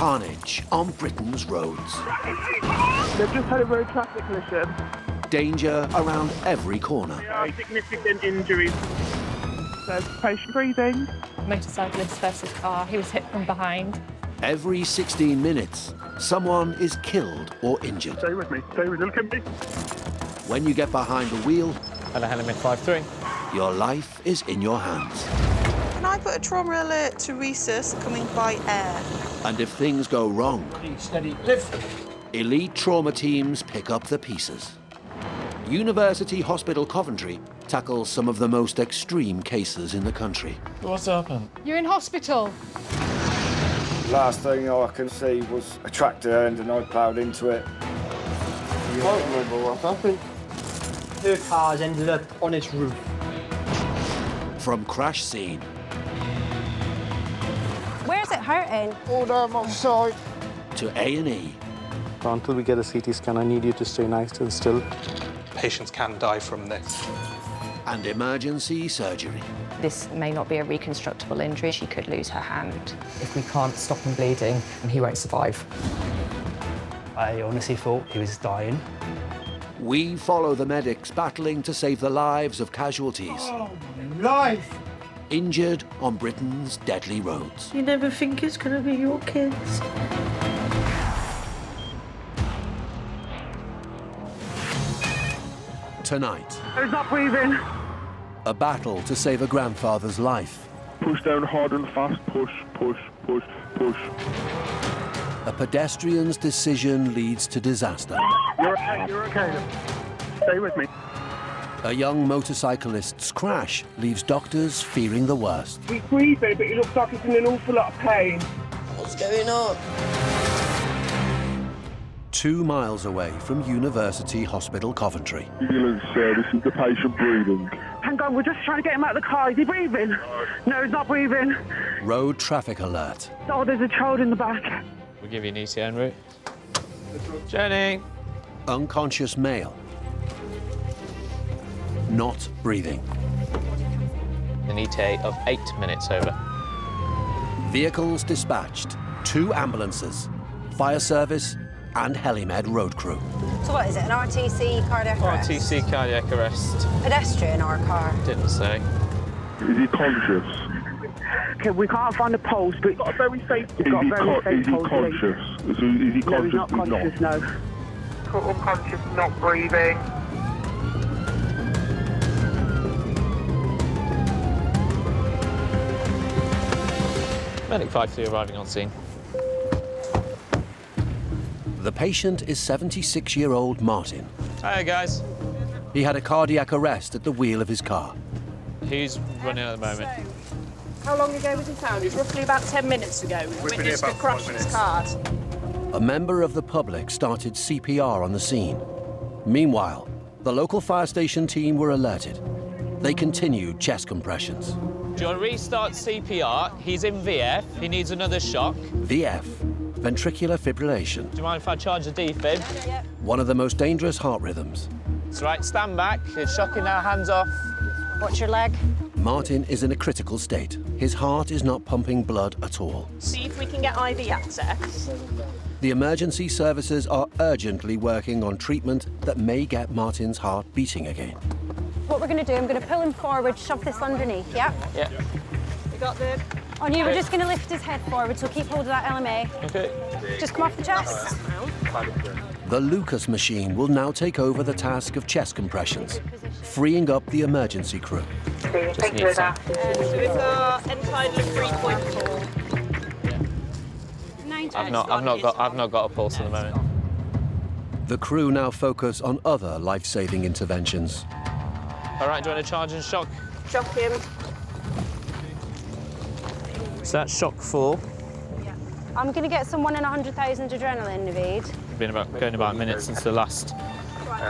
Carnage on Britain's roads. They've just had a road traffic collision. Danger around every corner. There are significant injuries. There's patient breathing. Motorcyclist versus car. He was hit from behind. Every 16 minutes, someone is killed or injured. Stay with me. Stay with me. Look at me. When you get behind the wheel, Hello, Mid 53. your life is in your hands. Can I put a trauma alert to Rhesus coming by air? And if things go wrong, Steady, lift. elite trauma teams pick up the pieces. University Hospital Coventry tackles some of the most extreme cases in the country. What's happened? You're in hospital. Last thing I can see was a tractor and I ploughed into it. I can't remember what happened. Her car's ended up on its roof. From crash scene Where's it hurting? Oh, down my side. to A&E, Until we get a CT scan, I need you to stay nice and still. Patients can die from this. and emergency surgery. This may not be a reconstructible injury. She could lose her hand. If we can't stop him bleeding, he won't survive. I honestly thought he was dying. We follow the medics battling to save the lives of casualties Oh, my life! injured on Britain's deadly roads. You never think it's going to be your kids. Tonight, He's not breathing. a battle to save a grandfather's life. Push down hard and fast. Push, push, push, push. A pedestrian's decision leads to disaster. You're okay. You're okay. Stay with me. A young motorcyclist's crash leaves doctors fearing the worst. He's breathing, but he looks like he's in an awful lot of pain. What's going on? 2 miles away from University Hospital Coventry. Ambulance service, is the patient breathing? Hang on, we're just trying to get him out of the car. Is he breathing? No, he's not breathing. Road traffic alert. Oh, there's a child in the back. We'll give you an ECI en route. Jenny! Unconscious male. Not breathing. An ETA of 8 minutes over. Vehicles dispatched. 2 ambulances, fire service and Helimed road crew. So what is it, an RTC cardiac arrest? RTC cardiac arrest. Pedestrian or a car? Didn't say. Is he conscious? Okay, we can't find a pulse, but he's got a very safe pulse. Is he conscious? Is he conscious? No, he's not conscious, no. Unconscious, not breathing. Medic 53 arriving on scene. The patient is 76-year-old Martin. Hi guys. He had a cardiac arrest at the wheel of his car. Who's running at the moment? How long ago was he found? It was roughly about 10 minutes ago. We witnessed a crash of his car. A member of the public started CPR on the scene. Meanwhile, the local fire station team were alerted. They continued chest compressions. Do you want to restart CPR? He's in VF. He needs another shock. VF, ventricular fibrillation. Do you mind if I charge the defib? Yep. One of the most dangerous heart rhythms. That's right, stand back. It's shocking now, hands off. Watch your leg. Martin is in a critical state. His heart is not pumping blood at all. See if we can get IV access. The emergency services are urgently working on treatment that may get Martin's heart beating again. What we're going to do, I'm going to pull him forward, shove this underneath, yeah? Yeah. We got the... On you, we're just going to lift his head forward, so keep hold of that LMA. Okay. Just come off the chest. The Lucas machine will now take over the task of chest compressions, freeing up the emergency crew. Just need some. So we've got end-tidal of 3.4. I've not got a pulse at the moment. The crew now focus on other life-saving interventions. All right, do you want to charge and shock? Shock him. So that's shock 4. I'm going to get someone in 100,000 adrenaline, Naveed. It's been going about a minute since the last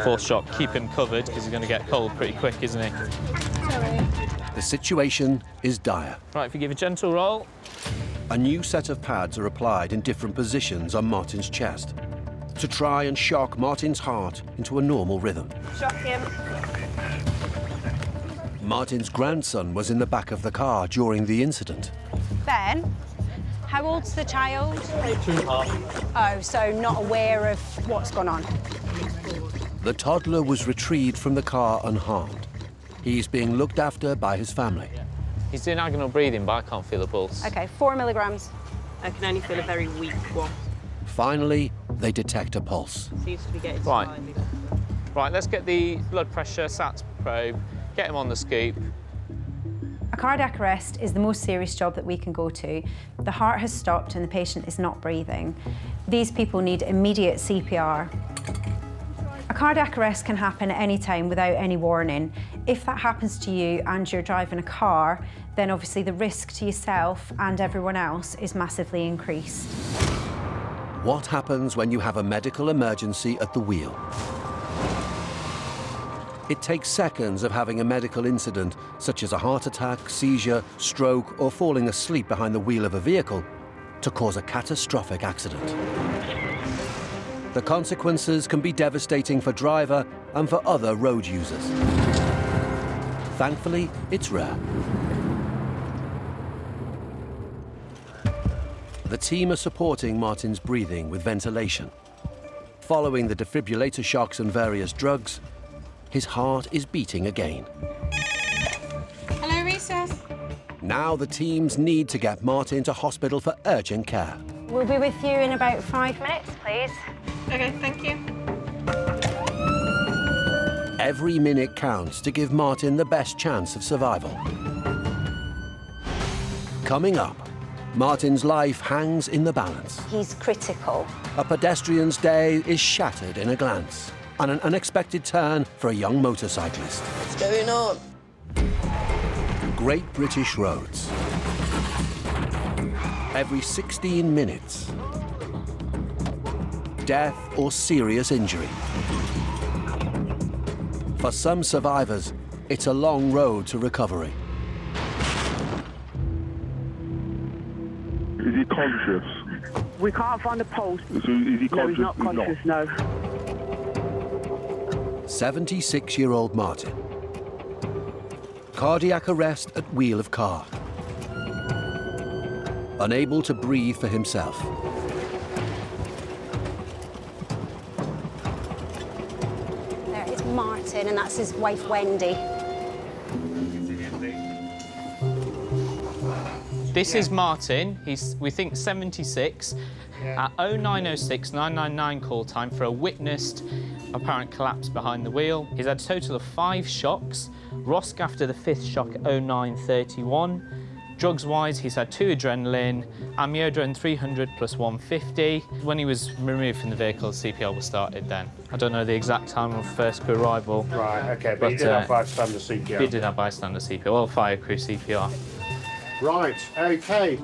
4th shock. Keep him covered because he's going to get cold pretty quick, isn't he? Sorry. The situation is dire. Right, if you give a gentle roll. A new set of pads are applied in different positions on Martin's chest to try and shock Martin's heart into a normal rhythm. Shock him. Martin's grandson was in the back of the car during the incident. Ben, How old's the child? 2.5. Oh, so not aware of what's gone on. The toddler was retrieved from the car unharmed. He's being looked after by his family. He's doing agonal breathing, but I can't feel a pulse. OK, 4 milligrams. I can only feel a very weak one. Finally, they detect a pulse. Seems to be getting Right. slimy. Right, let's get the blood pressure SATs probe, get him on the scoop. A cardiac arrest is the most serious job that we can go to. The heart has stopped and the patient is not breathing. These people need immediate CPR. A cardiac arrest can happen at any time without any warning. If that happens to you and you're driving a car, then obviously the risk to yourself and everyone else is massively increased. What happens when you have a medical emergency at the wheel? It takes seconds of having a medical incident, such as a heart attack, seizure, stroke, or falling asleep behind the wheel of a vehicle, to cause a catastrophic accident. The consequences can be devastating for driver and for other road users. Thankfully, it's rare. The team are supporting Martin's breathing with ventilation. Following the defibrillator shocks and various drugs, his heart is beating again. Hello, Recess. Now the teams need to get Martin to hospital for urgent care. We'll be with you in about 5 minutes, please. Okay, thank you. Every minute counts to give Martin the best chance of survival. Coming up, Martin's life hangs in the balance. He's critical. A pedestrian's day is shattered in a glance, and an unexpected turn for a young motorcyclist. What's going on? Great British roads. Every 16 minutes, death or serious injury. For some survivors, it's a long road to recovery. Is he conscious? We can't find a pulse. Is he conscious? No, he's not conscious, no. 76-year-old Martin. Cardiac arrest at wheel of car. Unable to breathe for himself. There is Martin, and that's his wife, Wendy. This is Martin. He's, we think, 76. At 0906 999 call time for a witnessed apparent collapse behind the wheel. He's had a total of 5 shocks. ROSC after the 5th shock at 0931. Drugs-wise, he's had 2 adrenaline, amiodarone 300 plus 150. When he was removed from the vehicle, CPR was started then. I don't know the exact time of first crew arrival. Right, OK, but he did have bystander CPR. He did have bystander CPR, well, fire crew CPR. Right, OK.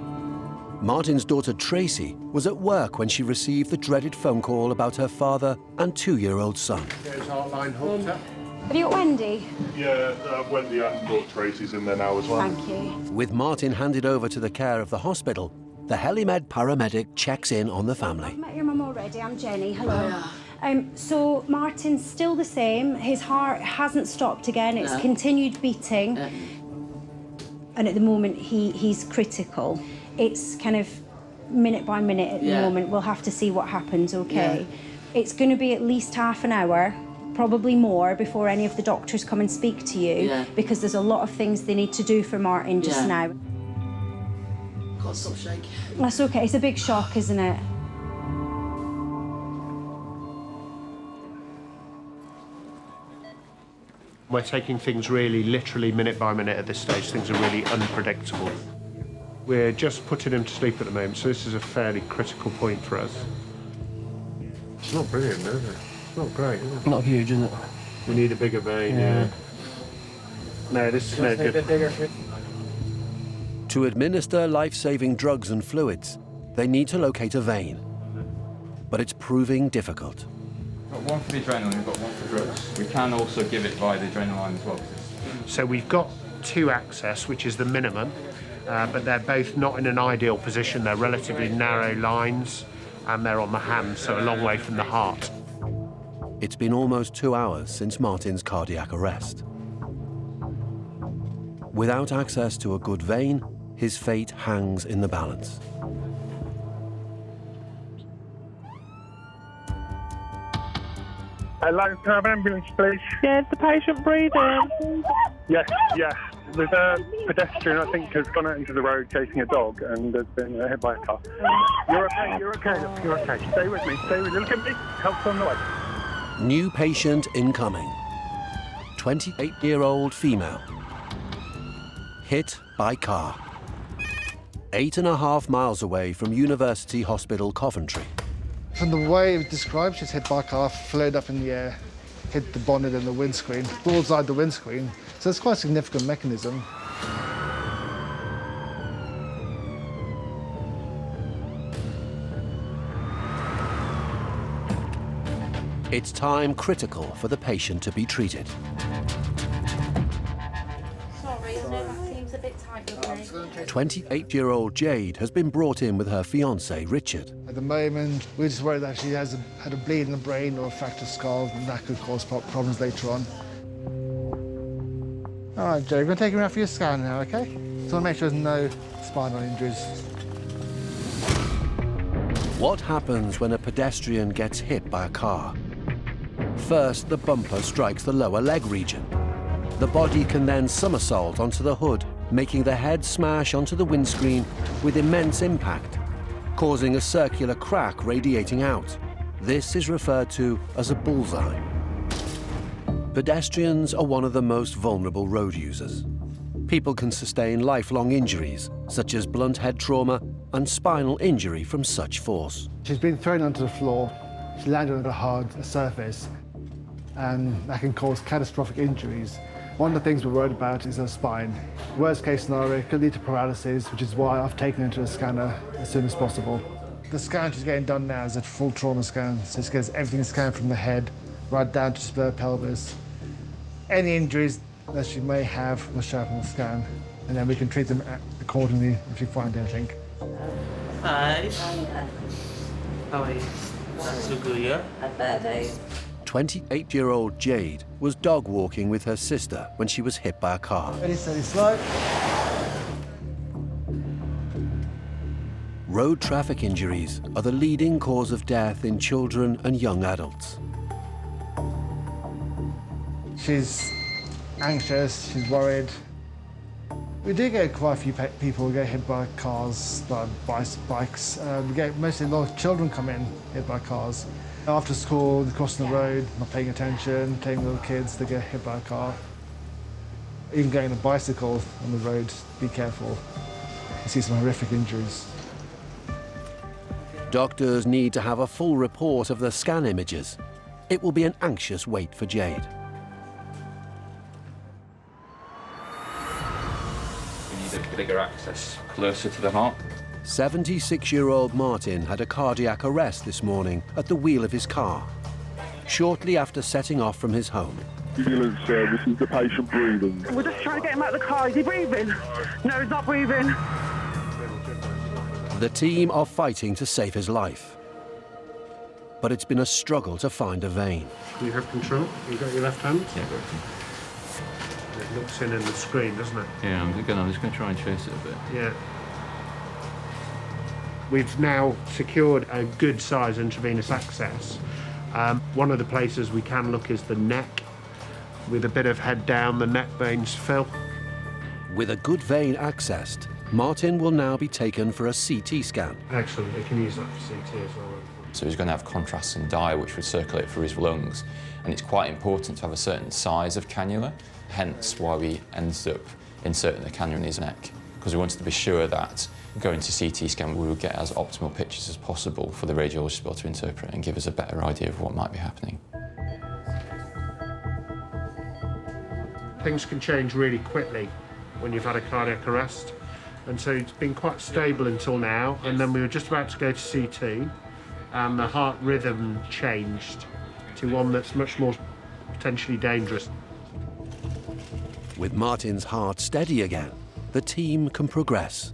Martin's daughter Tracy was at work when she received the dreaded phone call about her father and 2-year-old son. There's our line hooked up. Have you got Wendy? Yeah, Wendy and brought Tracy's in there now as well. Thank you. With Martin handed over to the care of the hospital, the Helimed paramedic checks in on the family. I've met your mum already. I'm Jenny. Hello. So Martin's still the same. His heart hasn't stopped again. It's continued beating. And at the moment, he's critical. It's kind of minute by minute at the moment. We'll have to see what happens, OK? It's going to be at least half an hour, probably more, before any of the doctors come and speak to you, because there's a lot of things they need to do for Martin just now. Can't stop shaking. That's OK. It's a big shock, isn't it? We're taking things really literally minute by minute at this stage. Things are really unpredictable. We're just putting him to sleep at the moment, so this is a fairly critical point for us. It's not brilliant, is it? It's not great, is it? Not huge, is it? We need a bigger vein, yeah. No, this is no good. To administer life-saving drugs and fluids, they need to locate a vein. But it's proving difficult. We've got one for the adrenaline, we've got one for drugs. We can also give it via the adrenaline as well. So we've got 2 access, which is the minimum, but they're both not in an ideal position. They're relatively narrow lines, and they're on the hand, so a long way from the heart. It's been almost 2 hours since Martin's cardiac arrest. Without access to a good vein, his fate hangs in the balance. Hello, can I have an ambulance, please? Yeah, is the patient breathing? Yes, yes. There's a pedestrian, I think, has gone out into the road chasing a dog and has been hit by a car. You're okay, you're okay, you're okay. Stay with me, stay with me. Look at me. Help's on the way. New patient incoming. 28-year-old female. Hit by car. 8.5 miles away from University Hospital, Coventry. From the way it was described, she's hit by a car, floated up in the air, hit the bonnet and the windscreen, broadside the windscreen. So it's quite a significant mechanism. It's time critical for the patient to be treated. Sorry, I know that seems a bit tight with me. 28-year-old Jade has been brought in with her fiancé, Richard. At the moment, we're just worried that she had a bleed in the brain or a fractured skull, and that could cause problems later on. All right, Jade, we're going to take her out for your scan now, okay? So I want to make sure there's no spinal injuries. What happens when a pedestrian gets hit by a car? First, the bumper strikes the lower leg region. The body can then somersault onto the hood, making the head smash onto the windscreen with immense impact, causing a circular crack radiating out. This is referred to as a bullseye. Pedestrians are one of the most vulnerable road users. People can sustain lifelong injuries, such as blunt head trauma and spinal injury from such force. She's been thrown onto the floor. She landed on a hard surface, and that can cause catastrophic injuries. One of the things we're worried about is her spine. Worst case scenario, it could lead to paralysis, which is why I've taken her to a scanner as soon as possible. The scan she's getting done now is a full trauma scan, so she gets everything scanned from the head right down to the pelvis. Any injuries that she may have will show up on the scan, and then we can treat them accordingly if we find anything. Hi. How are you? That's so good, yeah? 28-year-old Jade was dog walking with her sister when she was hit by a car. Ready, steady, slow. Road traffic injuries are the leading cause of death in children and young adults. She's anxious, she's worried. We do get quite a few people who get hit by cars, by bikes. We get mostly a lot of children come in hit by cars. After school, they're crossing the road, not paying attention, taking little kids, they get hit by a car. Even going on a bicycle on the road, be careful. You see some horrific injuries. Doctors need to have a full report of the scan images. It will be an anxious wait for Jade. We need a bigger access closer to the heart. 76-year-old Martin had a cardiac arrest this morning at the wheel of his car, shortly after setting off from his home. Ambulance service, is the patient breathing? We're just trying to get him out of the car. Is he breathing? No, he's not breathing. The team are fighting to save his life, but it's been a struggle to find a vein. You have control? You've got your left hand? Yeah, got it. It looks in the screen, doesn't it? Yeah, I'm just going to try and trace it a bit. Yeah. We've now secured a good size intravenous access. One of the places we can look is the neck. With a bit of head down, the neck veins fill. With a good vein accessed, Martin will now be taken for a CT scan. Excellent, they can use that for CT as well. So he's going to have contrast and dye which would circulate through his lungs, and it's quite important to have a certain size of cannula, hence why we ended up inserting the cannula in his neck, because we wanted to be sure that going to CT scan we would get as optimal pictures as possible for the radiologist to be able to interpret and give us a better idea of what might be happening. Things can change really quickly when you've had a cardiac arrest, and so it's been quite stable until now, and then we were just about to go to CT, and the heart rhythm changed to one that's much more potentially dangerous. With Martin's heart steady again, the team can progress.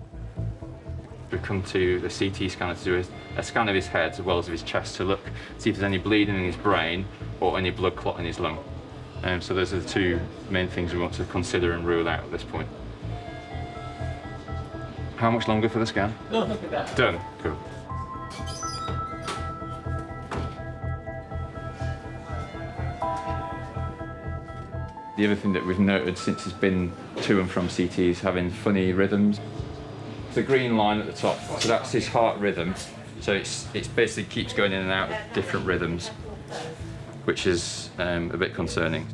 We come to the CT scanner to do a scan of his head as well as of his chest to look, see if there's any bleeding in his brain or any blood clot in his lung. So those are the two main things we want to consider and rule out at this point. How much longer for the scan? No, look at that. Done. Cool. The other thing that we've noted since he's been to and from CT is having funny rhythms. The green line at the top, so that's his heart rhythm. So it's basically keeps going in and out of different rhythms, which is a bit concerning.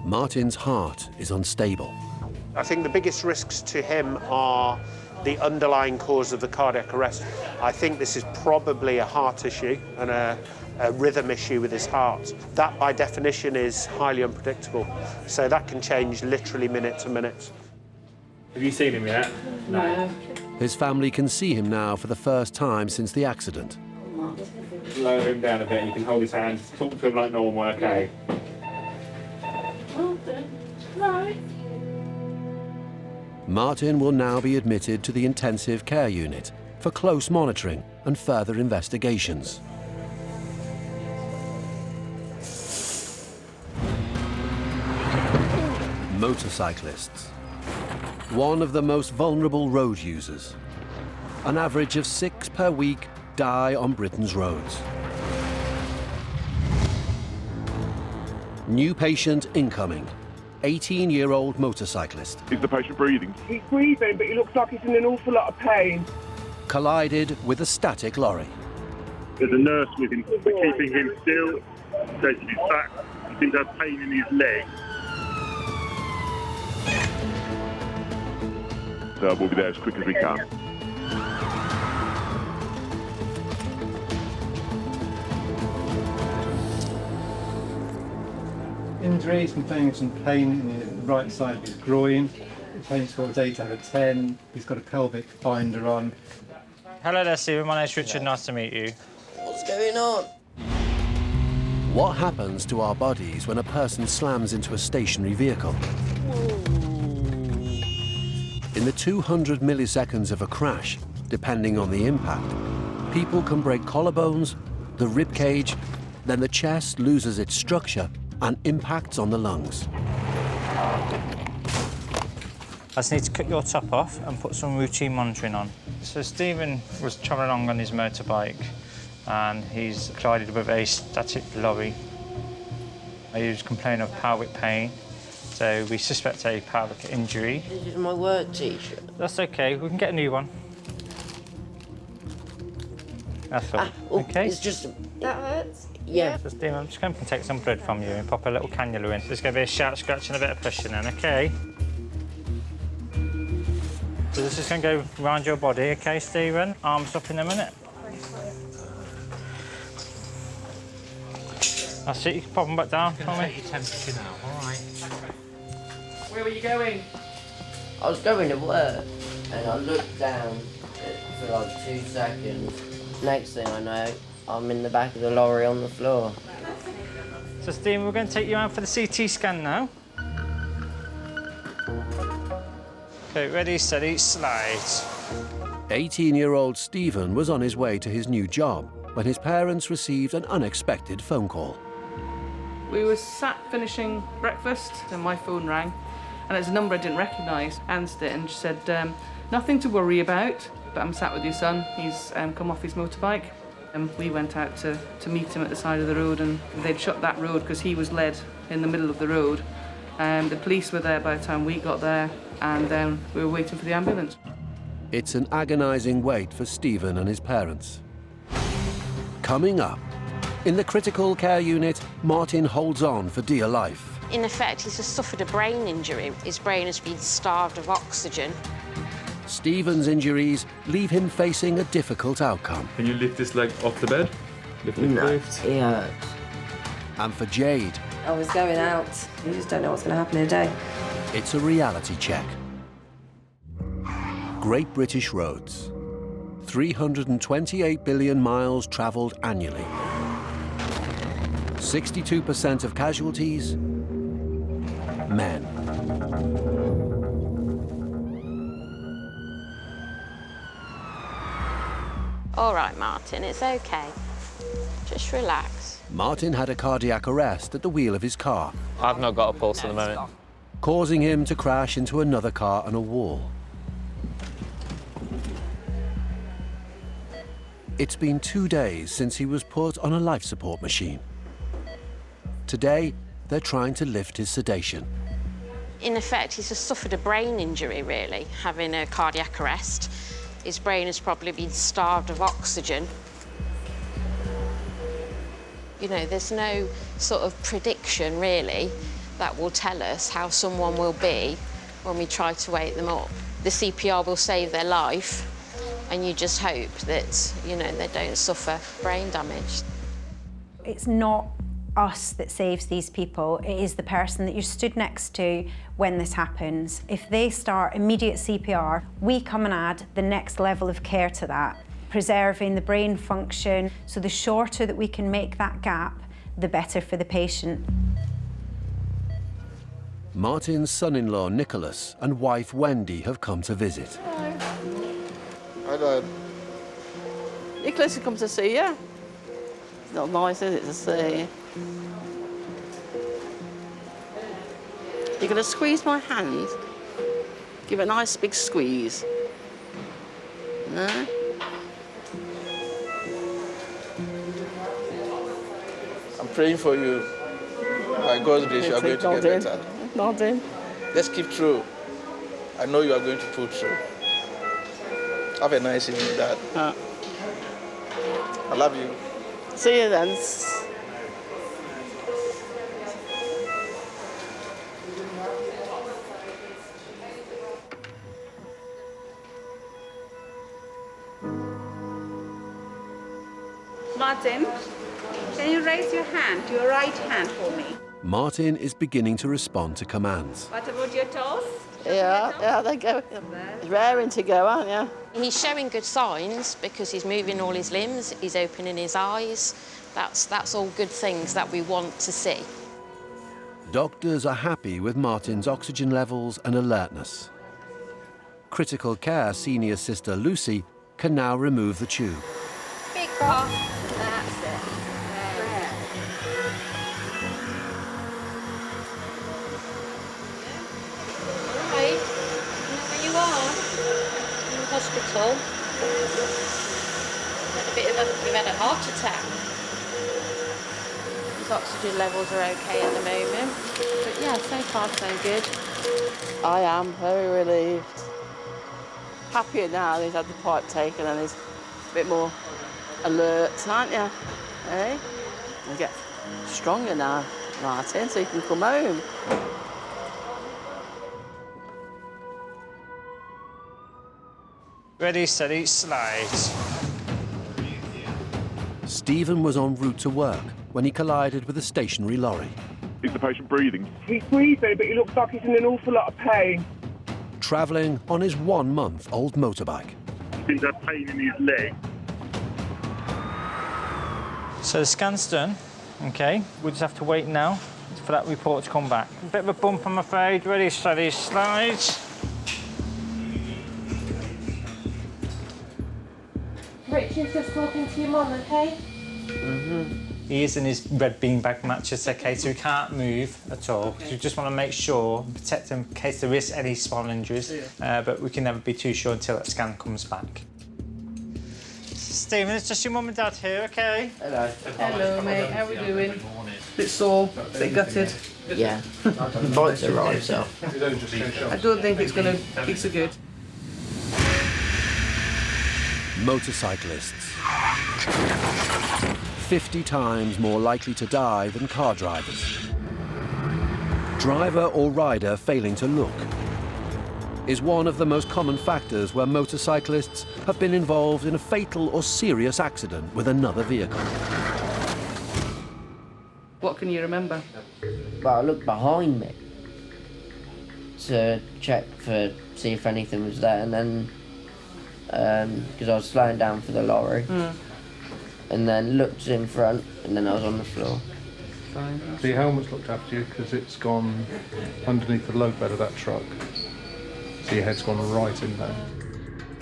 Martin's heart is unstable. I think the biggest risks to him are the underlying cause of the cardiac arrest. I think this is probably a heart issue and a rhythm issue with his heart. That, by definition, is highly unpredictable. So that can change literally minute to minute. Have you seen him yet? No. His family can see him now for the first time since the accident. Lower him down a bit, you can hold his hand, talk to him like normal, okay? Right. Martin will now be admitted to the intensive care unit for close monitoring and further investigations. Motorcyclists. One of the most vulnerable road users. An average of 6 per week die on Britain's roads. New patient incoming. 18-year-old motorcyclist. Is the patient breathing? He's breathing, but he looks like he's in an awful lot of pain. Collided with a static lorry. There's a nurse with him. We're keeping him still, taking his back. He seems to have pain in his leg. So we'll be there as quick as we can. Injuries, complaining of some pain in the right side of his groin. The pain score is 8 out of 10. He's got a pelvic binder on. Hello there, Stephen. My name's Richard. Nice to meet you. What's going on? What happens to our bodies when a person slams into a stationary vehicle? In the 200 milliseconds of a crash, depending on the impact, people can break collarbones, the rib cage, then the chest loses its structure and impacts on the lungs. I just need to cut your top off and put some routine monitoring on. So Stephen was travelling along on his motorbike and he's collided with a static lorry. He was complaining of pelvic pain, so we suspect a pelvic injury. This is my work t-shirt. That's okay, we can get a new one. That's fine. Okay. It's just... That hurts? Yeah. So Stephen, I'm just going to take some blood from you and pop a little cannula in. There's going to be a shout, scratch and a bit of pushing in, okay? So this is going to go around your body, okay, Stephen? Arms up in a minute. That's it, you can pop them back down for me. Take your temperature now, all right? Where were you going? I was going to work and I looked down for like 2 seconds. Next thing I know, I'm in the back of the lorry on the floor. So Stephen, we're going to take you out for the CT scan now. Okay, ready, steady, slide. 18-year-old Stephen was on his way to his new job when his parents received an unexpected phone call. We were sat finishing breakfast and my phone rang and it's a number I didn't recognise. Answered it and she said, nothing to worry about, but I'm sat with your son. He's come off his motorbike. And we went out to meet him at the side of the road and they'd shut that road because he was led in the middle of the road. The police were there by the time we got there and then we were waiting for the ambulance. It's an agonising wait for Stephen and his parents. Coming up, in the critical care unit, Martin holds on for dear life. In effect, he's just suffered a brain injury. His brain has been starved of oxygen. Stephen's injuries leave him facing a difficult outcome. Can you lift this leg off the bed? Lift it, lift. It hurts. And for Jade, I was going out. You just don't know what's going to happen in a day. it's a reality check. Great British roads. 328 billion miles travelled annually. 62% of casualties, men. All right, Martin, it's okay. Just relax. Martin had a cardiac arrest at the wheel of his car, I've not got a pulse at the moment. causing him to crash into another car and a wall. It's been 2 days since he was put on a life support machine. Today, they're trying to lift his sedation. In effect, he's just suffered a brain injury, really, having a cardiac arrest. His brain has probably been starved of oxygen. You know, there's no sort of prediction, really, that will tell us how someone will be when we try to wake them up. The CPR will save their life, and you just hope that, you know, they don't suffer brain damage. It's not us that saves these people, it is the person that you're stood next to when this happens. If they start immediate CPR, we come and add the next level of care to that, preserving the brain function. So the shorter that we can make that gap, the better for the patient. Martin's son-in-law, Nicholas, and wife, Wendy, have come to visit. Hi, Dad. Nicholas has come to see you. It's not nice, is it, to see you? You're going to squeeze my hand? Give it a nice big squeeze. No? I'm praying for you. By God's grace, you are going to get better. Nodding. Just keep through. I know you are going to pull through. Have a nice evening, Dad. I love you. See you then. Martin, can you raise your hand, your right hand for me? Martin is beginning to respond to commands. What about your toes? Yeah, they go. It's raring to go, aren't you? He's showing good signs because he's moving all his limbs, he's opening his eyes. That's all good things that we want to see. Doctors are happy with Martin's oxygen levels and alertness. Critical care senior sister Lucy can now remove the tube. Big cough. That's it. Right, you know where you are? In the hospital. You've had a heart attack. His oxygen levels are okay at the moment. But yeah, so far so good. I am very relieved. Happier now that he's had the pipe taken and he's a bit more alert, aren't you? Eh? You get stronger now, Martin, so you can come home. Ready, steady, slide. Stephen was en route to work when he collided with a stationary lorry. Is the patient breathing? He's breathing, but he looks like he's in an awful lot of pain. Travelling on his 1-month-old motorbike. He's had pain in his leg. So the scan's done, okay? We just have to wait now for that report to come back. A bit of a bump, I'm afraid. Ready, steady, slide. Richard's just talking to your mum, okay? He is in his red beanbag mattress, okay, so he can't move at all. So we just want to make sure, protect him in case there is any spinal injuries, but we can never be too sure until that scan comes back. Stephen, it's just your mum and dad here, okay? Hello. Hello, mate. How are we doing? Bit sore, bit gutted. Yeah. The bites are right, so. I don't think it's going to be so good. Motorcyclists. 50 times more likely to die than car drivers. Driver or rider failing to look is one of the most common factors where motorcyclists have been involved in a fatal or serious accident with another vehicle. What can you remember? Well, I looked behind me to check see if anything was there, and then because I was slowing down for the lorry, and then looked in front, and then I was on the floor. So your helmet's looked after you because it's gone underneath the load bed of that truck. So your head's gone right in there.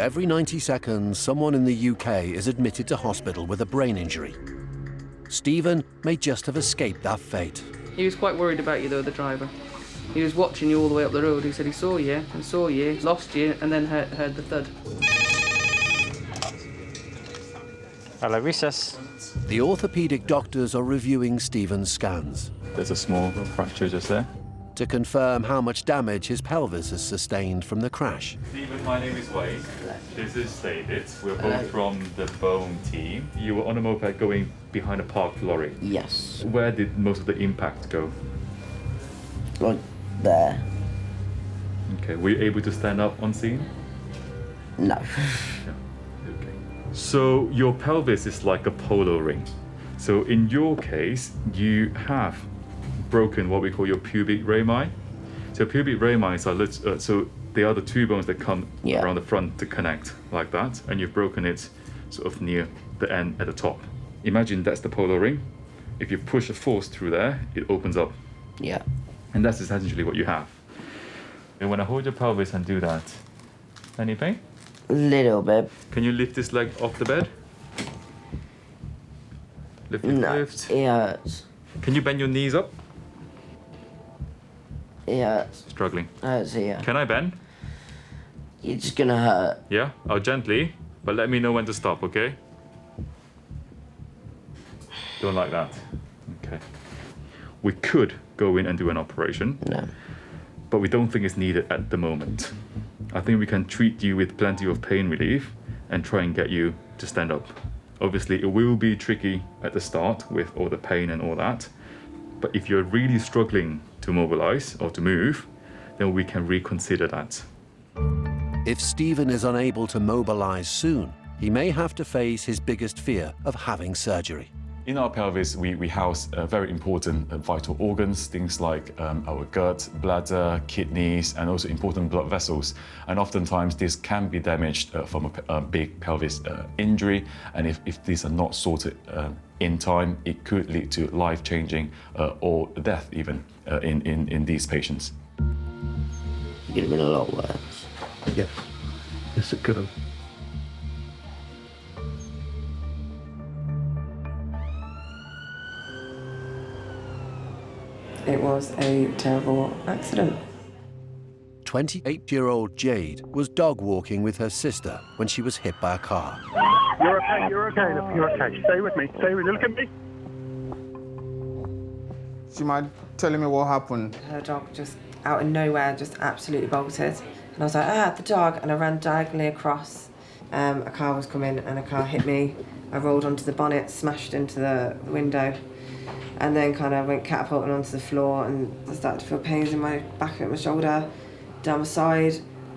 Every 90 seconds, someone in the UK is admitted to hospital with a brain injury. Stephen may just have escaped that fate. He was quite worried about you, though, the driver. He was watching you all the way up the road. He said he saw you and saw you, lost you, and then heard the thud. Hello, recess. The orthopedic doctors are reviewing Stephen's scans. There's a small fracture just there. To confirm how much damage his pelvis has sustained from the crash. Stephen, my name is Wade. This is David. We're both from the bone team. You were on a moped going behind a parked lorry. Yes. Where did most of the impact go? Like there. Okay, were you able to stand up on scene? No. Okay. So your pelvis is like a polo ring. So in your case, you have broken what we call your pubic rami. So pubic rami are so they are the two bones that come around the front to connect like that, and you've broken it sort of near the end at the top. Imagine that's the polo ring. If you push a force through there, it opens up. Yeah. And that's essentially what you have. And when I hold your pelvis and do that, any pain? A little bit. Can you lift this leg off the bed? Lift. It hurts. Can you bend your knees up? It hurts. Struggling. It hurts here. Can I bend? It's gonna hurt. Yeah? I'll gently, but let me know when to stop, okay? Don't like that. Okay. We could go in and do an operation. No. But we don't think it's needed at the moment. I think we can treat you with plenty of pain relief and try and get you to stand up. Obviously, it will be tricky at the start with all the pain and all that. But if you're really struggling to mobilize or to move, then we can reconsider that. If Stephen is unable to mobilize soon, he may have to face his biggest fear of having surgery. In our pelvis, we house very important vital organs, things like our gut, bladder, kidneys, and also important blood vessels. And oftentimes this can be damaged from a big pelvis injury. And if these are not sorted in time, it could lead to life-changing or death even in these patients. It could have been a lot worse. Yes. Yes, it could have. It was a terrible accident. 28-year-old Jade was dog walking with her sister when she was hit by a car. You're okay, look, you're okay. Stay with me, look at me. Do you mind telling me what happened? Her dog just out of nowhere just absolutely bolted. And I was like, the dog, and I ran diagonally across. A car was coming and a car hit me. I rolled onto the bonnet, smashed into the window, and then kind of went catapulting onto the floor, and I started to feel pains in my back and my shoulder, down my side,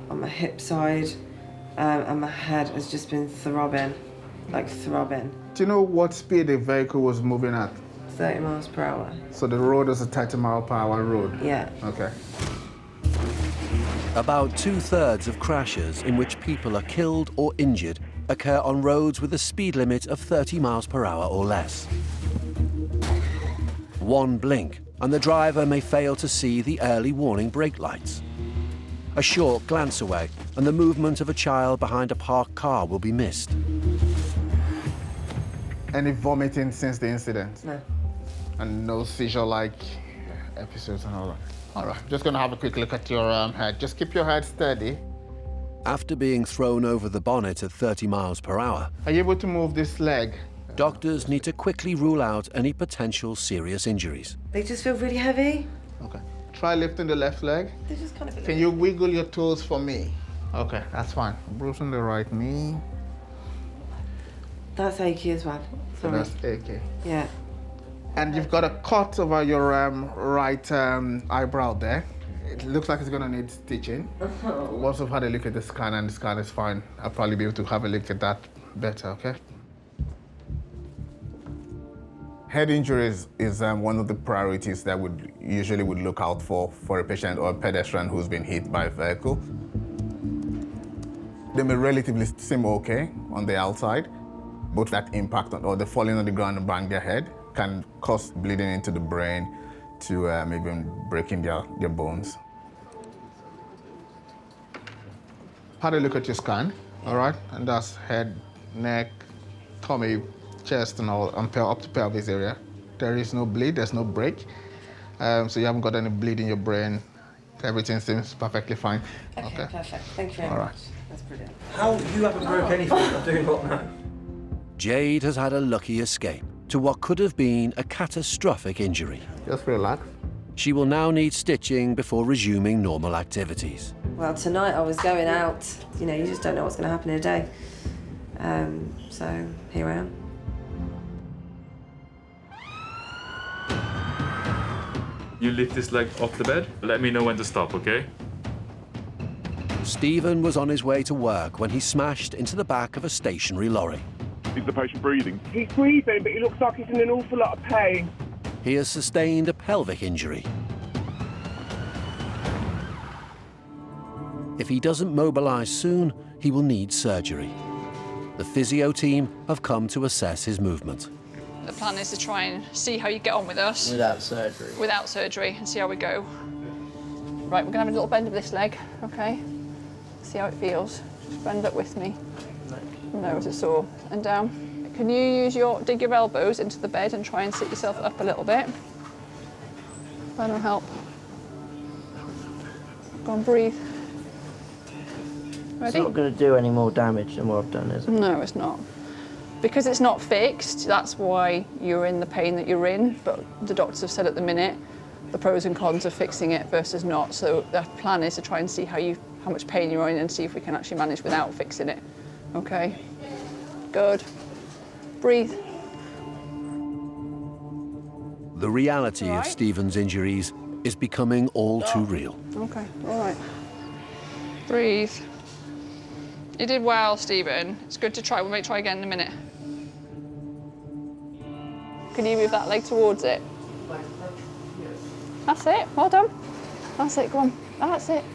on my hip side, and my head has just been throbbing, like throbbing. Do you know what speed the vehicle was moving at? 30 miles per hour. So the road was a 30-mile-per-hour road? Yeah. Okay. About 2/3 of crashes in which people are killed or injured occur on roads with a speed limit of 30 miles per hour or less. One blink, and the driver may fail to see the early warning brake lights. A short glance away, and the movement of a child behind a parked car will be missed. Any vomiting since the incident? No. And no seizure-like episodes and all that? All right, just gonna have a quick look at your head. Just keep your head steady. After being thrown over the bonnet at 30 miles per hour, are you able to move this leg? Doctors need to quickly rule out any potential serious injuries. They just feel really heavy. Okay. Try lifting the left leg. They just kind of. Can you wiggle your toes for me? Okay, that's fine. Bruising the right knee. That's achy as well. So that's achy. Yeah. And you've got a cut over your right eyebrow there. It looks like it's gonna need stitching. Once I've had a look at the scan and the scan is fine, I'll probably be able to have a look at that better, okay? Head injuries is one of the priorities that we usually would look out for a patient or a pedestrian who's been hit by a vehicle. They may relatively seem okay on the outside, but that impact or the falling on the ground and bang their head can cause bleeding into the brain to even breaking their bones. Had a look at your scan, all right? And that's head, neck, tummy, chest and all, and up to pelvis area. There is no bleed, there's no break. So you haven't got any bleed in your brain. Everything seems perfectly fine. Okay. Perfect. Thank you very much. That's brilliant. How you haven't broke anything? I'm doing what now? Jade has had a lucky escape, to what could have been a catastrophic injury. Just relax. She will now need stitching before resuming normal activities. Well, tonight I was going out. You know, you just don't know what's going to happen in a day. So here I am. You lift this leg off the bed. Let me know when to stop, okay? Stephen was on his way to work when he smashed into the back of a stationary lorry. Is the patient breathing? He's breathing, but he looks like he's in an awful lot of pain. He has sustained a pelvic injury. If he doesn't mobilise soon, he will need surgery. The physio team have come to assess his movement. The plan is to try and see how you get on with us. Without surgery. Without surgery, and see how we go. Right, we're going to have a little bend of this leg, OK? See how it feels. Just bend up with me. No, is it sore? And down. Can you dig your elbows into the bed and try and sit yourself up a little bit? That'll help. Go on, breathe. Ready? It's not going to do any more damage than what I've done, is it? No, it's not. Because it's not fixed, that's why you're in the pain that you're in, but the doctors have said at the minute the pros and cons of fixing it versus not, so the plan is to try and see how much pain you're in and see if we can actually manage without fixing it. Okay? Good. Breathe. The reality of Stephen's injuries is becoming all too real. Okay, all right. Breathe. You did well, Stephen. It's good to try. We may try again in a minute. Can you move that leg towards it? That's it. Well done. That's it. Go on. That's it.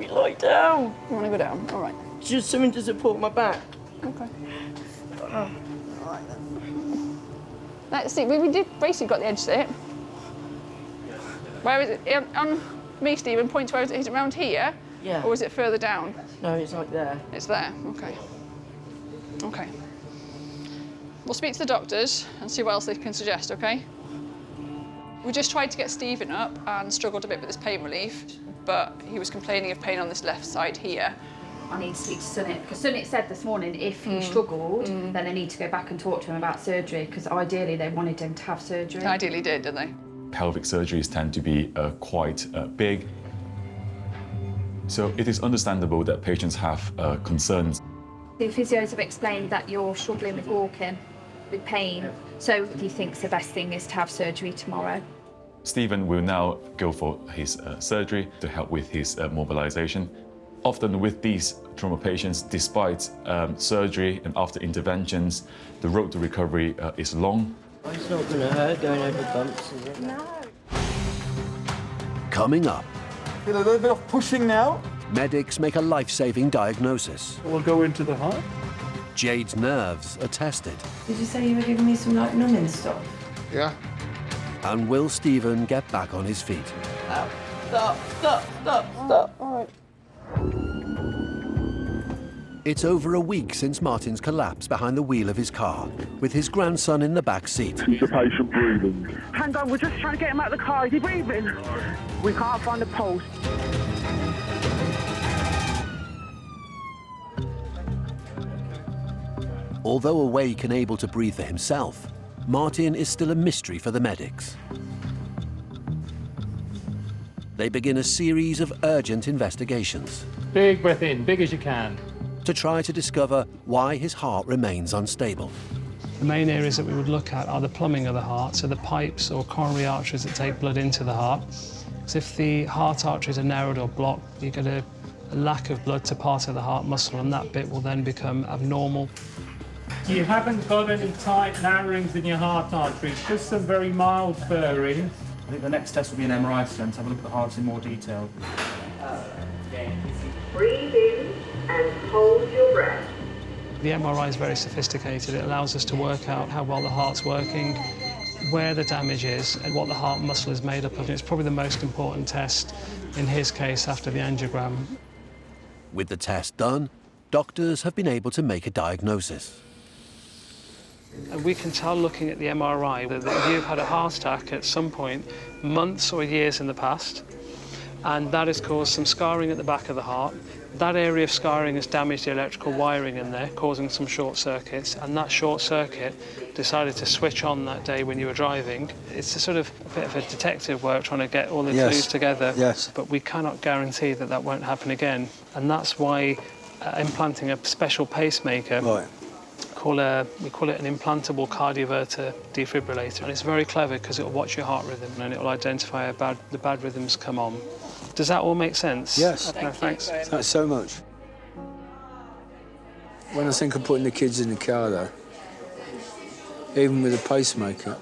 You lie down. You want to go down? All right. Just something to support my back. Okay. All right then. Let's see. We did basically got the edge sit. Where is it? On me, Stephen. Point to where is it? Is it around here? Yeah. Or is it further down? No, it's like there. It's there. Okay. Okay. We'll speak to the doctors and see what else they can suggest, okay? We just tried to get Stephen up and struggled a bit with his pain relief, but he was complaining of pain on this left side here. I need to speak to Sunit, because Sunit said this morning if he struggled, then I need to go back and talk to him about surgery, because ideally they wanted him to have surgery. They ideally did, didn't they? Pelvic surgeries tend to be quite big. So it is understandable that patients have concerns. The physios have explained that you're struggling with walking, with pain, so do you think the best thing is to have surgery tomorrow? Stephen will now go for his surgery to help with his mobilization. Often with these trauma patients, despite surgery and after interventions, the road to recovery is long. It's not going to hurt going over bumps, is it? No. Coming up. Feel a little bit of pushing now. Medics make a life-saving diagnosis. We'll go into the heart. Jade's nerves are tested. Did you say you were giving me some like numbing stuff? Yeah. And will Stephen get back on his feet? Stop. All right. It's over a week since Martin's collapsed behind the wheel of his car, with his grandson in the back seat. Is the patient breathing? Hang on, we're just trying to get him out of the car. Is he breathing? We can't find the pulse. Although awake and able to breathe for himself, Martin is still a mystery for the medics. They begin a series of urgent investigations. Big breath in, big as you can. To try to discover why his heart remains unstable. The main areas that we would look at are the plumbing of the heart, so the pipes or coronary arteries that take blood into the heart. So if the heart arteries are narrowed or blocked, you get a lack of blood to part of the heart muscle, and that bit will then become abnormal. You haven't got any tight narrowings in your heart arteries, just some very mild furring. I think the next test will be an MRI scan to have a look at the heart in more detail. Breathe in and hold your breath. The MRI is very sophisticated. It allows us to work out how well the heart's working, where the damage is, and what the heart muscle is made up of. It's probably the most important test in his case after the angiogram. With the test done, doctors have been able to make a diagnosis. And we can tell looking at the MRI that you've had a heart attack at some point, months or years in the past, and that has caused some scarring at the back of the heart. That area of scarring has damaged the electrical wiring in there, causing some short circuits, and that short circuit decided to switch on that day when you were driving. It's a sort of a bit of a detective work trying to get all the clues together, but we cannot guarantee that that won't happen again, and that's why implanting a special pacemaker, we call it an implantable cardioverter defibrillator, and it's very clever because it'll watch your heart rhythm and it'll identify the bad rhythms come on. Does that all make sense? Yes. Thanks. Thanks so much. When I think of putting the kids in the car, though, even with a pacemaker,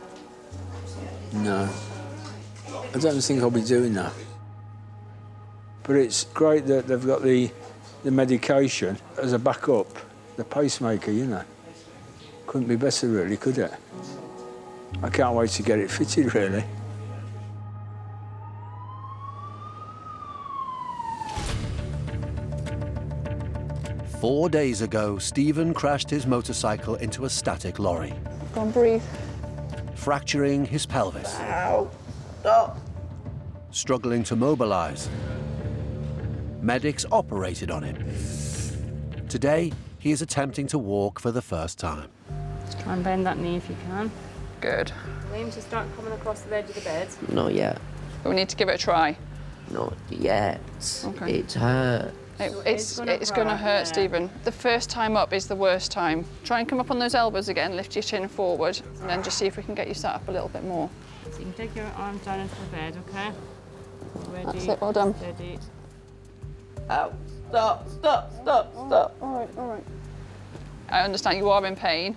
no. I don't think I'll be doing that. But it's great that they've got the medication as a backup, the pacemaker, you know. Couldn't be better, really, could it? I can't wait to get it fitted, really. Four days ago, Stephen crashed his motorcycle into a static lorry, Go on, breathe. fracturing his pelvis. Ow. Stop. Struggling to mobilize. Medics operated on him. Today, he is attempting to walk for the first time. Just try and bend that knee if you can. Good. Aim to start coming across the edge of the bed. Not yet. We need to give it a try. Not yet. Okay. It hurts. It's going to hurt, Stephen. The first time up is the worst time. Try and come up on those elbows again, lift your chin forward, and then just see if we can get you sat up a little bit more. So you can take your arms down into the bed, okay? Ready, That's it, well done. Steady. Ow. Stop. All right. I understand you are in pain,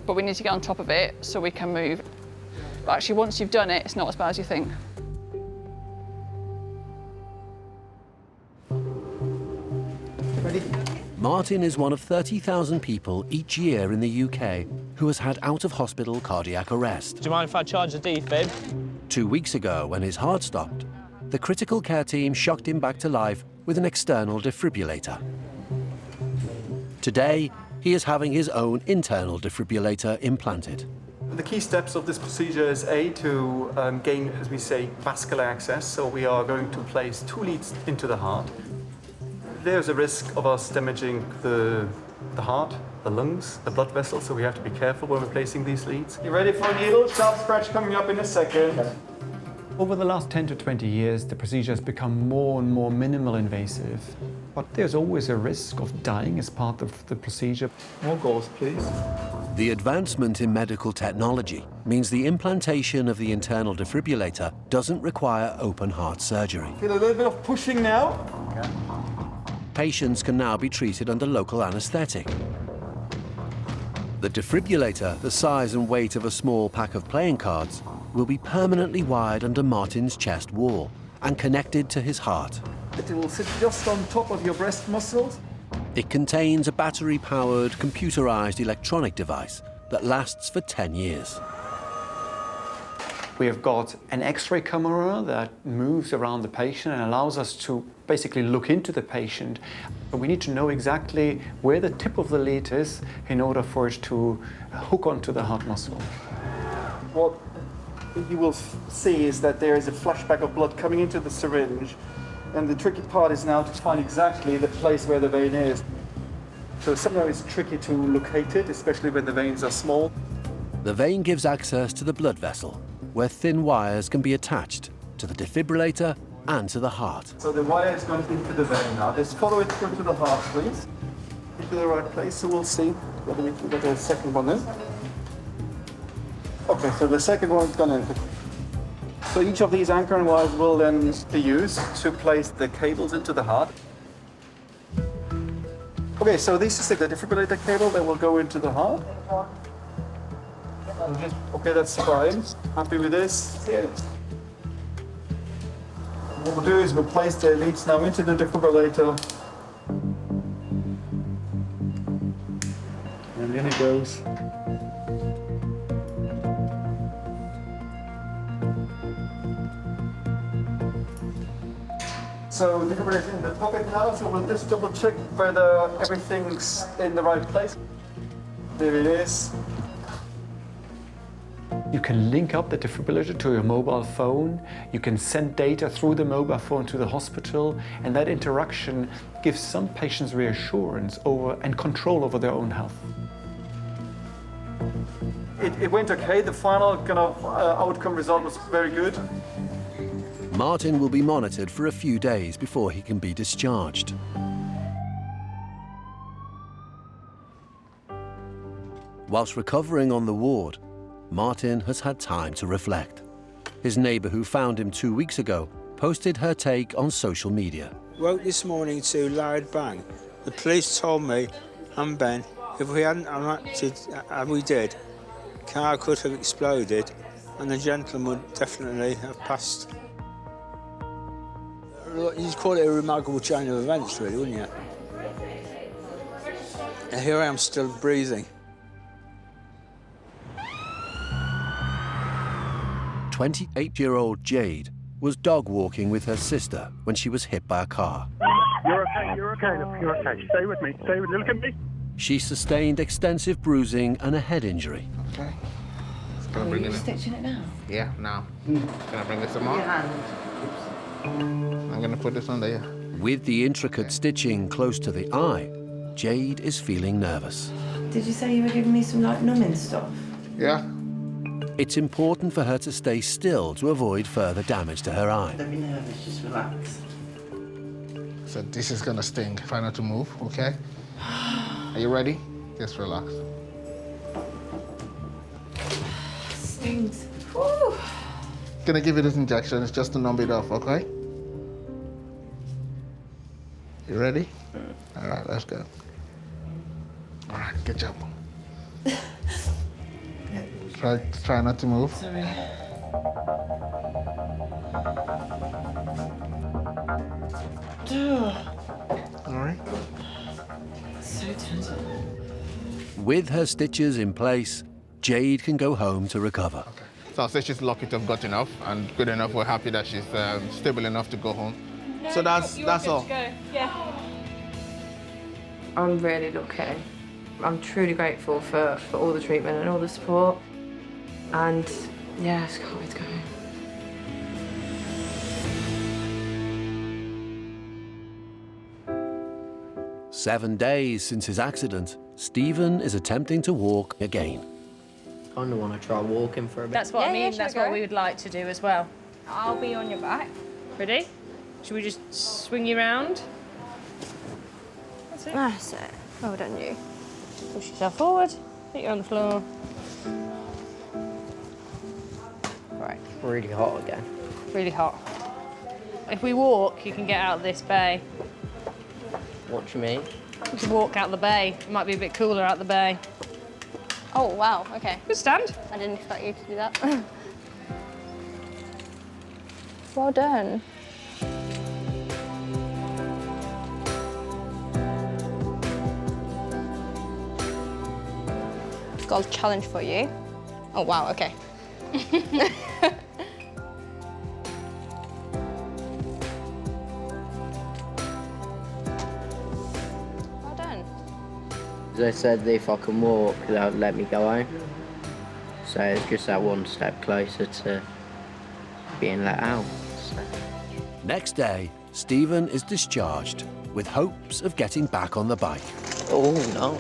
but we need to get on top of it so we can move. But actually, once you've done it, it's not as bad as you think. Ready? Martin is one of 30,000 people each year in the UK who has had out-of-hospital cardiac arrest. Do you mind if I charge the defib? 2 weeks ago, when his heart stopped, the critical care team shocked him back to life with an external defibrillator. Today, he is having his own internal defibrillator implanted. The key steps of this procedure is to gain, as we say, vascular access. So we are going to place 2 leads into the heart. There's a risk of us damaging the heart, the lungs, the blood vessels, so we have to be careful when we're placing these leads. You ready for a needle? Sharp scratch coming up in a second. Over the last 10 to 20 years, the procedure has become more and more minimal invasive, but there's always a risk of dying as part of the procedure. More goals, please. The advancement in medical technology means the implantation of the internal defibrillator doesn't require open heart surgery. Feel a little bit of pushing now. Okay. Patients can now be treated under local anesthetic. The defibrillator, the size and weight of a small pack of playing cards, will be permanently wired under Martin's chest wall and connected to his heart. It will sit just on top of your breast muscles. It contains a battery-powered, computerized electronic device that lasts for 10 years. We have got an X-ray camera that moves around the patient and allows us to basically look into the patient. But we need to know exactly where the tip of the lead is in order for it to hook onto the heart muscle. What you will see is that there is a flashback of blood coming into the syringe, and the tricky part is now to find exactly the place where the vein is. So sometimes it's tricky to locate it, especially when the veins are small. The vein gives access to the blood vessel, where thin wires can be attached to the defibrillator and to the heart. So the wire is going into the vein now. Let's follow it through to the heart, please. Into the right place, so we'll see whether we can get a second one in. Okay, so the second one's gone in. So each of these anchoring wires will then be used to place the cables into the heart. Okay, so this is the defibrillator cable that will go into the heart. Okay, that's fine. Happy with this? Yeah. What we'll do is we'll place the leads now into the defibrillator. And in it goes. So the defibrillator is in the pocket now, so we'll just double check whether everything's in the right place. There it is. You can link up the defibrillator to your mobile phone, you can send data through the mobile phone to the hospital, and that interaction gives some patients reassurance over and control over their own health. It went okay. The final kind of outcome result was very good. Martin will be monitored for a few days before he can be discharged. Whilst recovering on the ward, Martin has had time to reflect. His neighbour who found him 2 weeks ago posted her take on social media. Woke this morning to a loud bang. The police told me and Ben if we hadn't acted as we did, car could have exploded and the gentleman would definitely have passed. You'd call it a remarkable chain of events, really, wouldn't you? And here I am still breathing. 28-year-old Jade was dog walking with her sister when she was hit by a car. You're okay, look, you're okay. Stay with me, look at me. She sustained extensive bruising and a head injury. Okay. Are you stitching it now? Yeah, now. Can I bring this some more? Your hand. I'm going to put this under here. With the intricate stitching close to the eye, Jade is feeling nervous. Did you say you were giving me some like numbing stuff? Yeah. It's important for her to stay still to avoid further damage to her eye. Don't be nervous, just relax. So this is going to sting. Try not to move, okay? Are you ready? Just relax. Stings. Whew. Gonna give you this injection. It's just to numb it off, okay? You ready? All right, let's go. All right, good job. Try not to move. Sorry. All right. So tender. With her stitches in place, Jade can go home to recover. So I'll say she's lucky to have got enough and good enough. We're happy that she's stable enough to go home. No, so that's all. Yeah. I'm really lucky. I'm truly grateful for all the treatment and all the support. And yeah, I just can't wait to go home. 7 days since his accident, Stephen is attempting to walk again. Kind of want to try walking for a bit. That's what I mean. Yeah, That's what we would like to do as well. I'll be on your back. Ready? Should we just swing you round? That's it. That's it. Well done, you. Push yourself forward. Put you on the floor. Right. Really hot again. Really hot. If we walk, you can get out of this bay. What do you mean? You can walk out the bay. It might be a bit cooler out the bay. Oh, wow, okay. Good stand. I didn't expect you to do that. Well done. I've got a challenge for you. Oh, wow, okay. Well done. They said if I can walk, they'll let me go home. So it's just that one step closer to being let out. So. Next day, Stephen is discharged with hopes of getting back on the bike. Oh, no.